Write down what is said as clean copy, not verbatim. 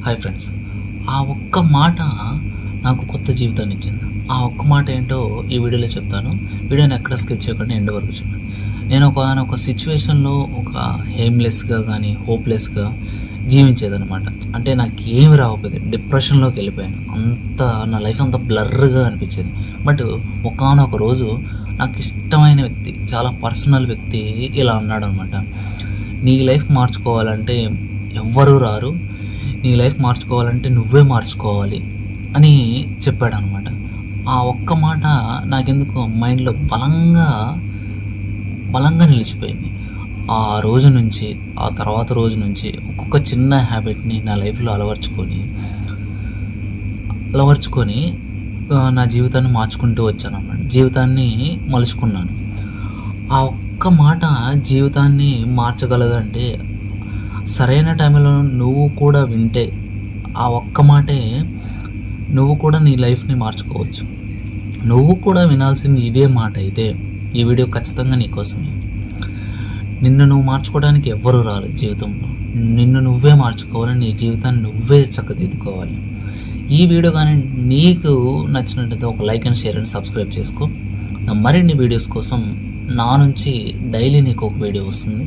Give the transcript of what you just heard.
Hi friends, ఆ ఒక్క మాట నాకు కొత్త జీవితాన్ని ఇచ్చింది. ఆ ఒక్క మాట ఏంటో ఈ వీడియోలో చెప్తాను. వీడియోని ఎక్కడ స్కిప్ చేయకుండా ఎండ్ వరకు చూడండి. నేను ఒక సిచ్యువేషన్లో ఒక హెయిమ్లెస్గా కానీ హోప్లెస్గా జీవించేదనమాట. అంటే నాకు ఏమి రాకపోయేది, డిప్రెషన్లోకి వెళ్ళిపోయాను. నా లైఫ్ అంతా బ్లర్గా అనిపించేది. బట్ ఒకానొక రోజు నాకు ఇష్టమైన వ్యక్తి, చాలా పర్సనల్ వ్యక్తి ఇలా అన్నాడు అనమాట. నీ లైఫ్ మార్చుకోవాలంటే ఎవ్వరూ రారు, నీ లైఫ్ మార్చుకోవాలంటే నువ్వే మార్చుకోవాలి అని చెప్పాడనమాట. ఆ ఒక్క మాట నాకెందుకు మైండ్లో బలంగా నిలిచిపోయింది. ఆ రోజు నుంచి, ఆ తర్వాత రోజు నుంచి ఒక్కొక్క చిన్న హ్యాబిట్ని నా లైఫ్లో అలవర్చుకొని నా జీవితాన్ని మార్చుకుంటూ వచ్చాను అన్నమాట. జీవితాన్ని మలుచుకున్నాను. ఆ ఒక్క మాట జీవితాన్ని మార్చగలదంటే, సరైన టైంలో నువ్వు కూడా వింటే, ఆ ఒక్క మాటే నువ్వు కూడా నీ లైఫ్ని మార్చుకోవచ్చు. నువ్వు కూడా వినాల్సింది ఇదే మాట అయితే ఈ వీడియో ఖచ్చితంగా నీకోసమే. నిన్ను నువ్వు మార్చుకోవడానికి ఎవ్వరూ రాలేదు జీవితంలో. నిన్ను నువ్వే మార్చుకోవాలి, నీ జీవితాన్ని నువ్వే చక్కదిద్దుకోవాలి. ఈ వీడియో కానీ నీకు నచ్చినట్టయితే ఒక like and share and subscribe చేసుకో. మరిన్ని వీడియోస్ కోసం నా నుంచి డైలీ నీకు ఒక వీడియో వస్తుంది.